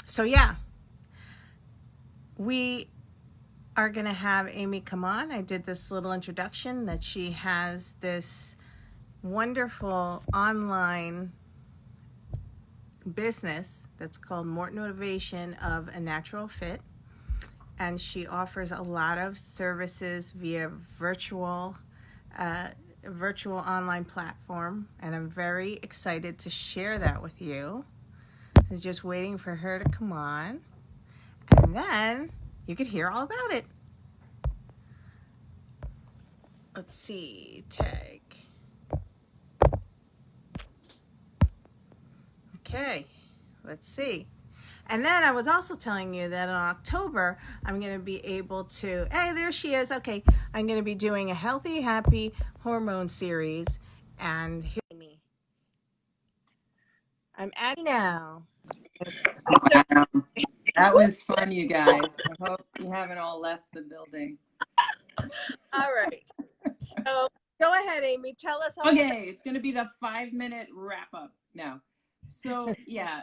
So yeah, we are going to have Amy come on. I did this little introduction that she has this wonderful online business that's called Morton Motivation of a Natural Fit. And she offers a lot of services via virtual online platform. And I'm very excited to share that with you. So just waiting for her to come on. And then you could hear all about it. Let's see, tag. Okay, let's see. And then I was also telling you that in October, I'm going to be able to, hey, there she is. Okay, I'm going to be doing a Healthy, Happy Hormone series. And here's me. I'm Addie now. Wow. That was fun, you guys. I hope you haven't all left the building. All right. So go ahead, Amy. Tell us all. Okay, it's going to be the 5-minute wrap up now. So yeah,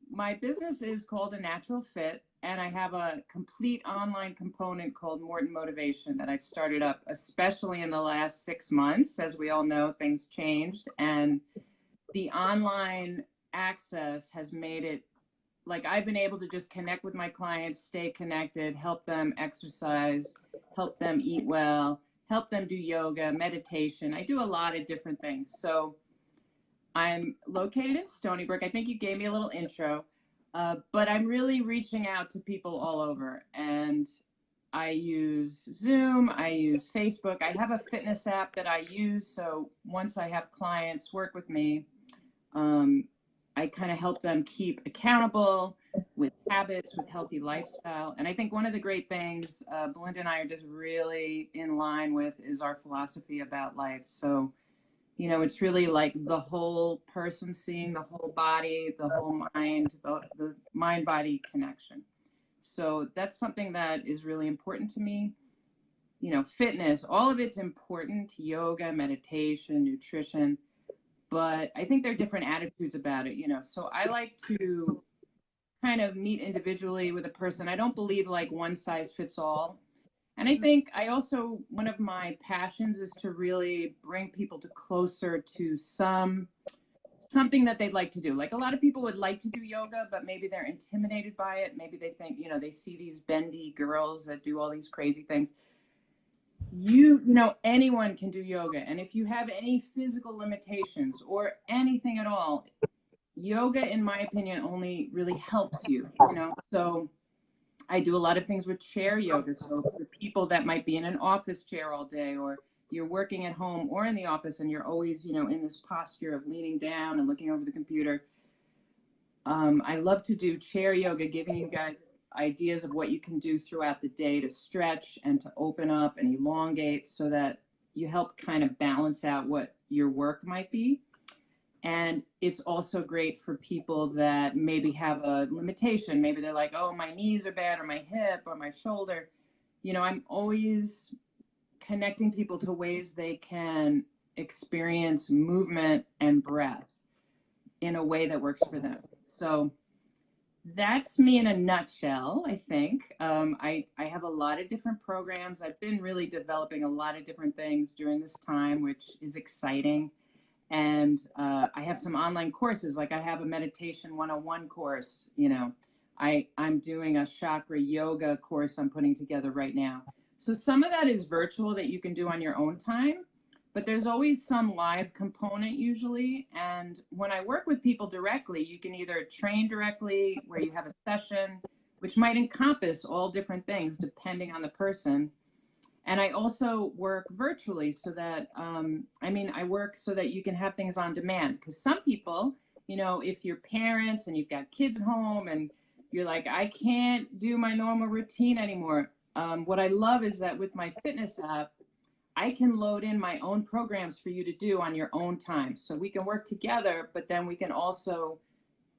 my business is called A Natural Fit, and I have a complete online component called Morton Motivation that I've started up, especially in the last 6 months. As we all know, things changed, and the online access has made it like I've been able to just connect with my clients, stay connected, help them exercise, help them eat well, help them do yoga, meditation. I do a lot of different things. So I'm located in Stony Brook. I think you gave me a little intro, but I'm really reaching out to people all over. And I use Zoom, I use Facebook. I have a fitness app that I use. So once I have clients work with me, I kind of help them keep accountable with habits, with healthy lifestyle. And I think one of the great things Belinda and I are just really in line with is our philosophy about life. So, you know, it's really like the whole person, seeing the whole body, the whole mind, the mind-body connection. So that's something that is really important to me. You know, fitness, all of it's important, yoga, meditation, nutrition, but I think there are different attitudes about it, you know. So I like to kind of meet individually with a person. I don't believe like one size fits all. And I think I also, one of my passions is to really bring people to closer to something that they'd like to do. Like a lot of people would like to do yoga, but maybe they're intimidated by it. Maybe they think, you know, they see these bendy girls that do all these crazy things. You know, anyone can do yoga. And if you have any physical limitations or anything at all, yoga, in my opinion, only really helps you, you know. So I do a lot of things with chair yoga. So for people that might be in an office chair all day, or you're working at home or in the office and you're always, you know, in this posture of leaning down and looking over the computer, I love to do chair yoga, giving you guys ideas of what you can do throughout the day to stretch and to open up and elongate so that you help kind of balance out what your work might be. And it's also great for people that maybe have a limitation. Maybe they're like, oh, my knees are bad, or my hip, or my shoulder. You know, I'm always connecting people to ways they can experience movement and breath in a way that works for them. So that's me in a nutshell, I think. I have a lot of different programs. I've been really developing a lot of different things during this time, which is exciting. And I have some online courses, like I have a meditation 101 course, you know. I'm doing a chakra yoga course I'm putting together right now. So some of that is virtual that you can do on your own time, but there's always some live component usually. And when I work with people directly, you can either train directly where you have a session, which might encompass all different things depending on the person. And I also work virtually so that, I work so that you can have things on demand. Because some people, you know, if you're parents and you've got kids at home and you're like, I can't do my normal routine anymore. What I love is that with my fitness app, I can load in my own programs for you to do on your own time. So we can work together, but then we can also,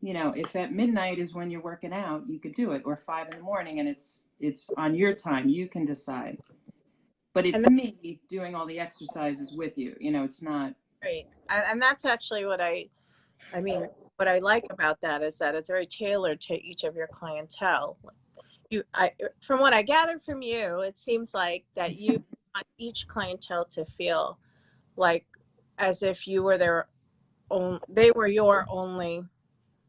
you know, if at midnight is when you're working out, you could do it, or 5 in the morning, and it's on your time. You can decide. But it's me doing all the exercises with you. You know, it's not. Great. And that's actually what I mean, what I like about that is that it's very tailored to each of your clientele. From what I gathered from you, it seems like that you want each clientele to feel like as if you were their own, they were your only,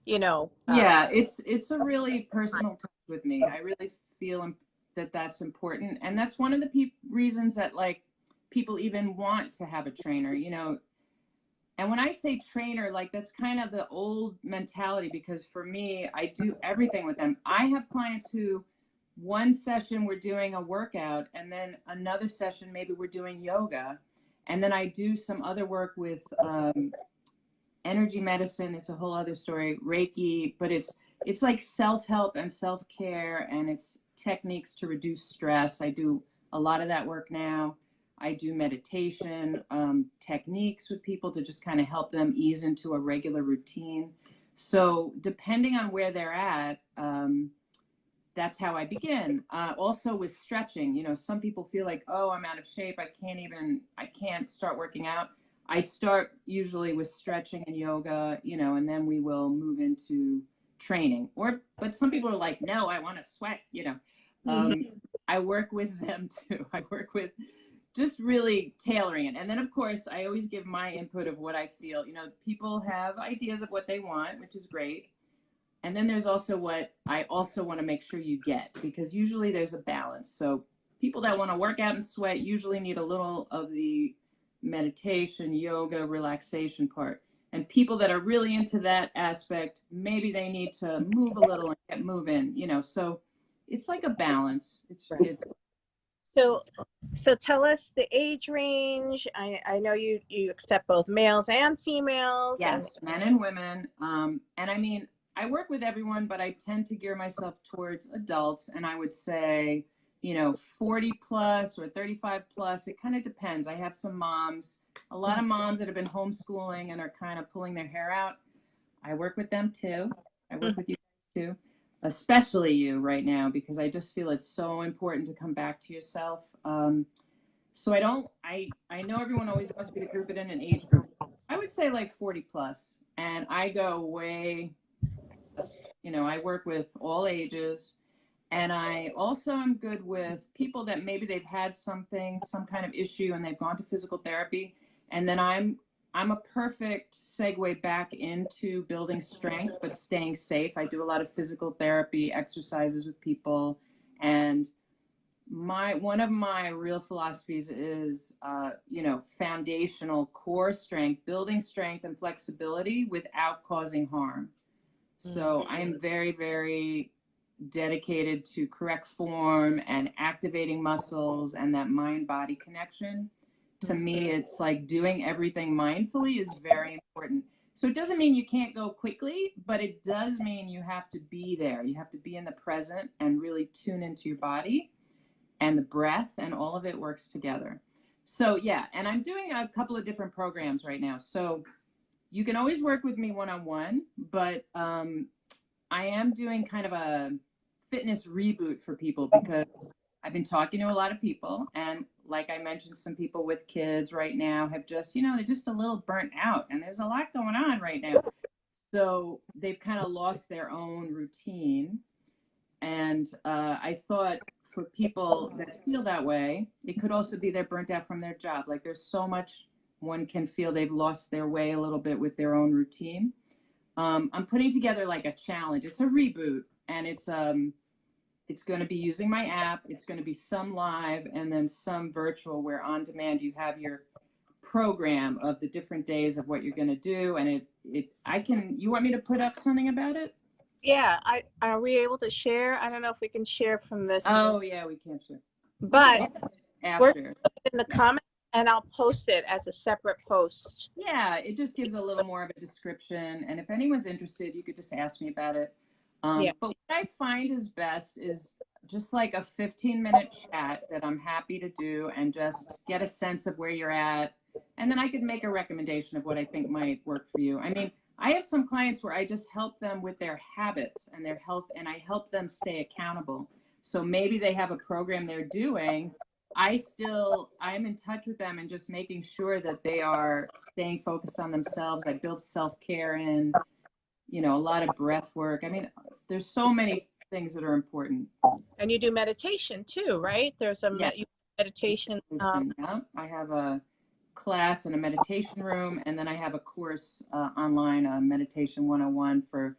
Yeah, it's a really personal touch with me. I really feel that that's important, and that's one of the reasons that like people even want to have a trainer, you know. And when I say trainer, like that's kind of the old mentality, because for me, I do everything with them. I have clients who one session we're doing a workout, and then another session maybe we're doing yoga, and then I do some other work with energy medicine. It's a whole other story, Reiki, but it's like self-help and self-care, and it's techniques to reduce stress. I do a lot of that work now. I do meditation techniques with people to just kind of help them ease into a regular routine. So depending on where they're at, that's how I begin. Also with stretching, you know, some people feel like, oh, I'm out of shape. I can't start working out. I start usually with stretching and yoga, you know, and then we will move into training. But some people are like, no, I want to sweat, you know. I work with them too. I work with just really tailoring it. And then, of course, I always give my input of what I feel. You know, people have ideas of what they want, which is great. And then there's also what I also want to make sure you get, because usually there's a balance. So people that want to work out and sweat usually need a little of the meditation, yoga, relaxation part. And people that are really into that aspect, maybe they need to move a little and get moving, you know. So it's like a balance. It's So tell us the age range. I know you accept both males and females. Yes, men and women. And I mean, I work with everyone, but I tend to gear myself towards adults. And I would say, you know, 40 plus or 35 plus. It kind of depends. I have some moms, a lot of moms that have been homeschooling and are kind of pulling their hair out. I work with them too. I work with you too, especially you right now, because I just feel it's so important to come back to yourself. So I know everyone always wants me to group it in an age group. I would say like 40 plus, and I go way, you know, I work with all ages, and I also am good with people that maybe they've had something, some kind of issue, and they've gone to physical therapy, and then I'm a perfect segue back into building strength, but staying safe. I do a lot of physical therapy exercises with people, and one of my real philosophies is you know, foundational core strength, building strength and flexibility without causing harm. So I am very, very dedicated to correct form and activating muscles and that mind body connection. To me, it's like doing everything mindfully is very important. So it doesn't mean you can't go quickly, but it does mean you have to be there. You have to be in the present and really tune into your body and the breath, and all of it works together. So yeah, and I'm doing a couple of different programs right now. So you can always work with me one-on-one, but I am doing kind of a fitness reboot for people, because I've been talking to a lot of people, and like I mentioned, some people with kids right now have just, you know, they're just a little burnt out, and there's a lot going on right now. So they've kind of lost their own routine. And I thought for people that feel that way, it could also be they're burnt out from their job. Like there's so much one can feel they've lost their way a little bit with their own routine. I'm putting together like a challenge. It's a reboot, and it's going to be using my app. It's going to be some live and then some virtual, where on demand you have your program of the different days of what you're going to do. And you want me to put up something about it? Yeah, are we able to share? I don't know if we can share from this. Oh yeah, we can't share. But we're After in the comments, and I'll post it as a separate post. Yeah, it just gives a little more of a description, and if anyone's interested, you could just ask me about it. Yeah. But what I find is best is just like a 15-minute chat that I'm happy to do, and just get a sense of where you're at, and then I could make a recommendation of what I think might work for you. I mean, I have some clients where I just help them with their habits and their health, and I help them stay accountable. So maybe they have a program they're doing. I'm in touch with them and just making sure that they are staying focused on themselves. I build self-care in, you know, a lot of breath work. I mean, there's so many things that are important. And you do meditation too, right? There's a Yeah. meditation. Yeah. I have a class in a meditation room, and then I have a course online, Meditation 101, for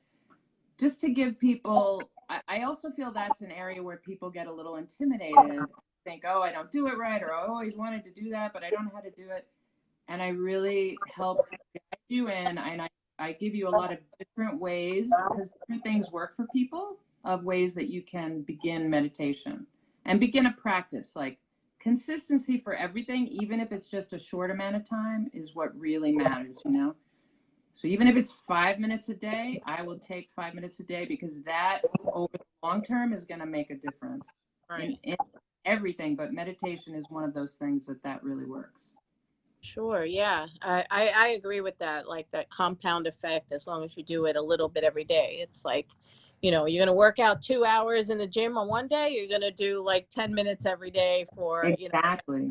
just to give people. I also feel that's an area where people get a little intimidated, think, oh, I don't do it right, or I always wanted to do that, but I don't know how to do it. And I really help guide you in, and I give you a lot of different ways, because different things work for people, of ways that you can begin meditation and begin a practice. Like, consistency for everything, even if it's just a short amount of time, is what really matters, you know? So even if it's 5 minutes a day, I will take 5 minutes a day, because that over the long term is going to make a difference in everything. But meditation is one of those things that really works. Sure, yeah. I agree with that, like that compound effect, as long as you do it a little bit every day. It's like, you're going to work out 2 hours in the gym on one day, you're going to do like 10 minutes every day for, Exactly.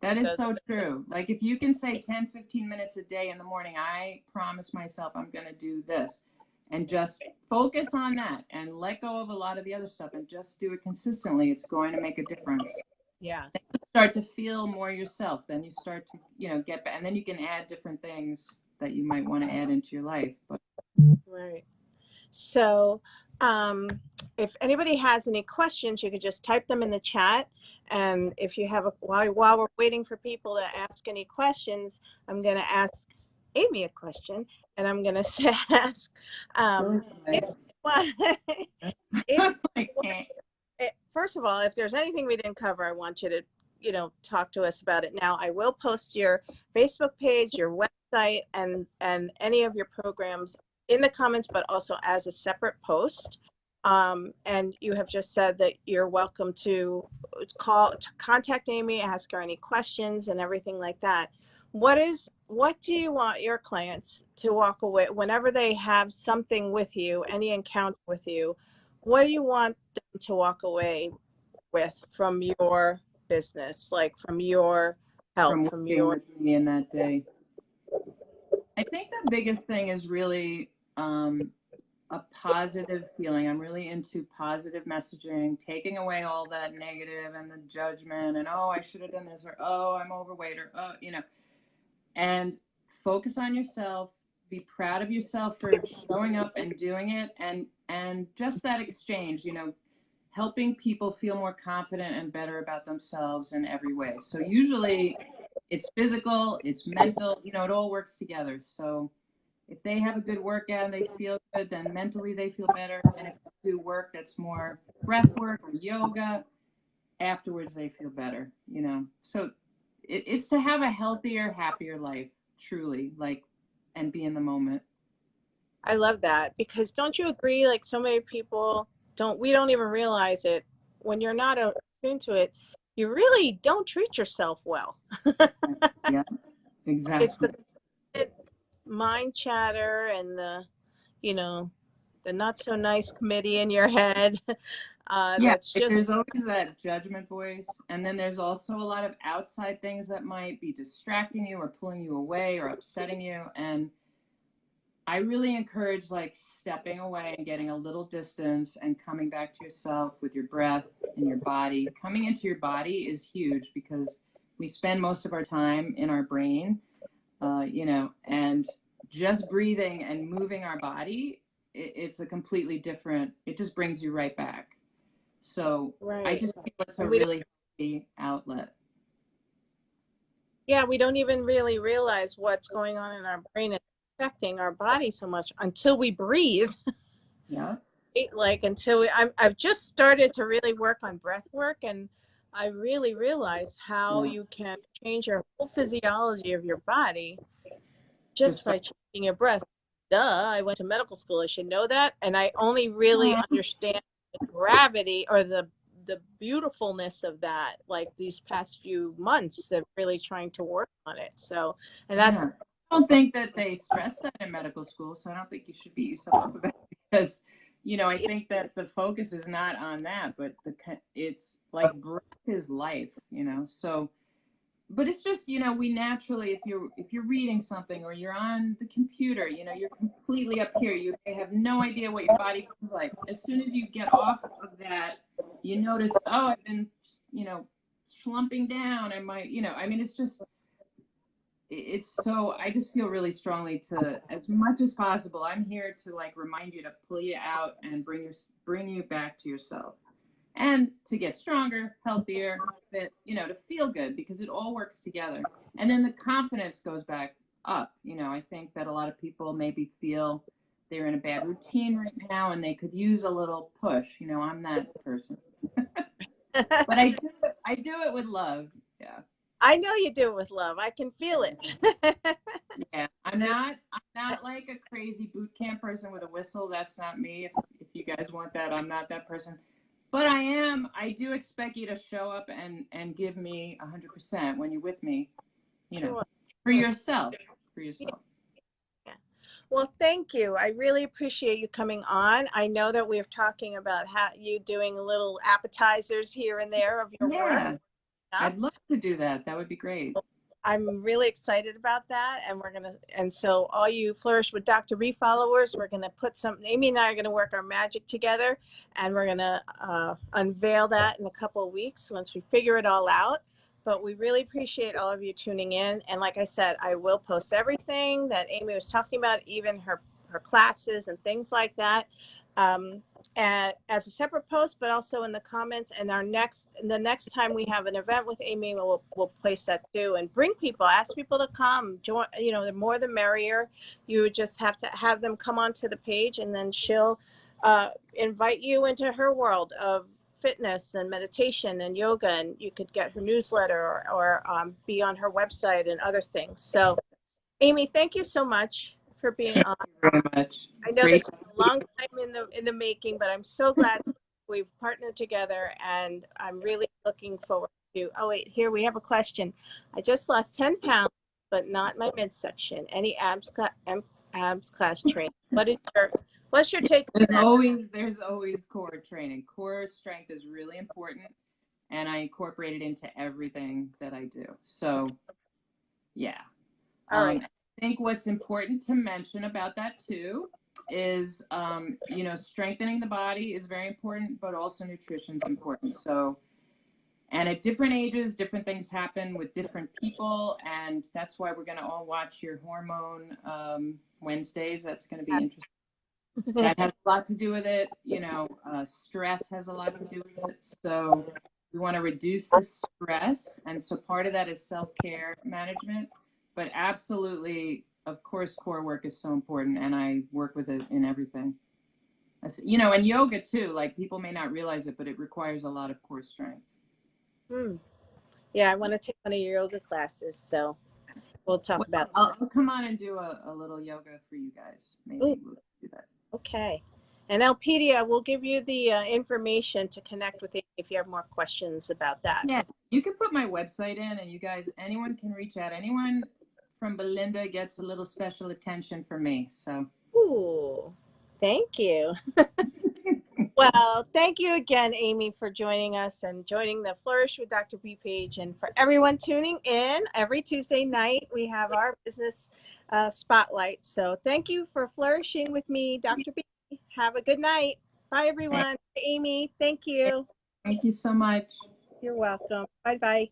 That is the, so true. Like, if you can say 10, 15 minutes a day in the morning, I promise myself I'm going to do this, and just focus on that and let go of a lot of the other stuff and just do it consistently, it's going to make a difference. yeah. Start to feel more yourself. Then you start to, get back, and then you can add different things that you might want to add into your life. But Right. So, if anybody has any questions, you could just type them in the chat. And if you have while we're waiting for people to ask any questions, I'm going to ask Amy a question, and I'm going to ask, if, if, first of all, if there's anything we didn't cover, I want you to, talk to us about it now. I will post your Facebook page, your website, and any of your programs in the comments, but also as a separate post. And you have just said that you're welcome to contact Amy, ask her any questions and everything like that. What do you want your clients to walk away whenever they have something with you, any encounter with you? What do you want them to walk away with from your business, like from your help, from from working your... with me in that day, I think the biggest thing is really a positive feeling. I'm really into positive messaging, taking away all that negative and the judgment and, oh, I should have done this, or, oh, I'm overweight, or, oh, and focus on yourself. Be proud of yourself for showing up and doing it, and just that exchange, helping people feel more confident and better about themselves in every way. So usually it's physical, it's mental, it all works together. So if they have a good workout and they feel good, then mentally they feel better. And if they do work that's more breath work or yoga, afterwards they feel better, So it's to have a healthier, happier life, truly, like, and be in the moment. I love that, because don't you agree, like so many people we don't even realize it. When you're not attuned to it, you really don't treat yourself well. Yeah, It's exactly. the mind chatter and the not so nice committee in your head. Yeah, That's just... there's always that judgment voice. And then there's also a lot of outside things that might be distracting you or pulling you away or upsetting you. And I really encourage, like, stepping away and getting a little distance and coming back to yourself with your breath and your body. Coming into your body is huge, because we spend most of our time in our brain, and just breathing and moving our body, it's a completely different, it just brings you right back. So I Right. just feel it's a And we really healthy outlet. Yeah, we don't even really realize what's going on in our brain and affecting our body so much until we breathe. Yeah. Like I've just started to really work on breath work, and I really realize how Yeah. you can change your whole physiology of your body just Just by changing your breath. Duh, I went to medical school. I should know that. And I only really understand the gravity or the beautifulness of that, like these past few months of really trying to work on it. So, and that's... yeah. I don't think that they stress that in medical school, so I don't think you should beat yourself up about it, because, I think that the focus is not on that, but it's like breath is life, So but it's just, you know, we naturally, if you're reading something or you're on the computer, you know, you're completely up here, you have no idea what your body feels like. As soon as you get off of that, you notice, oh, I've been, you know, slumping down, and my, you know, I mean, it's just, it's so, I just feel really strongly to, as much as possible, I'm here to like remind you, to pull you out and bring you back to yourself, and to get stronger, healthier, fit, you know, to feel good, because it all works together. And then the confidence goes back up. You know, I think that a lot of people maybe feel they're in a bad routine right now and they could use a little push. You know, I'm that person. But I do it with love. Yeah. I know you do it with love. I can feel it. Yeah. I'm not like a crazy boot camp person with a whistle. That's not me. If you guys want that, I'm not that person. But I do expect you to show up and give me 100% when you're with me, you know, Sure. for yourself, for Yeah. yourself. Well, thank you. I really appreciate you coming on. I know that we're talking about how you doing little appetizers here and there of your work. Yeah, I'd love to do that. That would be great. I'm really excited about that. And so all you Flourish with Dr. B followers, we're gonna put some, Amy and I are gonna work our magic together, and we're gonna unveil that in a couple of weeks once we figure it all out. But we really appreciate all of you tuning in. And like I said, I will post everything that Amy was talking about, even her classes and things like that. Um, as a separate post, but also in the comments. And the next time we have an event with Amy, we'll place that too, and bring people, ask people to come join. You know, the more the merrier. You just have to have them come onto the page, and then she'll invite you into her world of fitness and meditation and yoga, and you could get her newsletter or be on her website and other things. So Amy, thank you so much for being on. Very much. I It's know great. this was a long time in the making, but I'm so glad we've partnered together, and I'm really looking forward to. Oh wait, here we have a question. I just lost 10 pounds, but not my midsection. Any abs class training? What's your take on that? There's always core training. Core strength is really important, and I incorporate it into everything that I do. So, yeah. All right. I think what's important to mention about that too is, you know, strengthening the body is very important, but also nutrition is important. So, and at different ages, different things happen with different people, and that's why we're going to all watch your hormone Wednesdays. That's going to be interesting. That has a lot to do with it. You know, stress has a lot to do with it. So we want to reduce the stress, and so part of that is self-care management. But absolutely, of course, core work is so important, and I work with it in everything. You know, and yoga too. Like, people may not realize it, but it requires a lot of core strength. Yeah, I want to take one of your yoga classes, so we'll talk about that. I'll come on and do a little yoga for you guys. Maybe Ooh, we'll do that. okay. And Elpedia, we'll give you the information to connect with you if you have more questions about that. Yeah, you can put my website in, and you guys, anyone can reach out. Anyone from Belinda gets a little special attention from me. So, Ooh, thank you. Well, thank you again, Amy, for joining us and joining the Flourish with Dr. B page. And for everyone tuning in, every Tuesday night, we have our business spotlight. So thank you for flourishing with me, Dr. B. Have a good night. Bye, everyone. Amy, thank you. thank you so much. You're welcome. Bye-bye.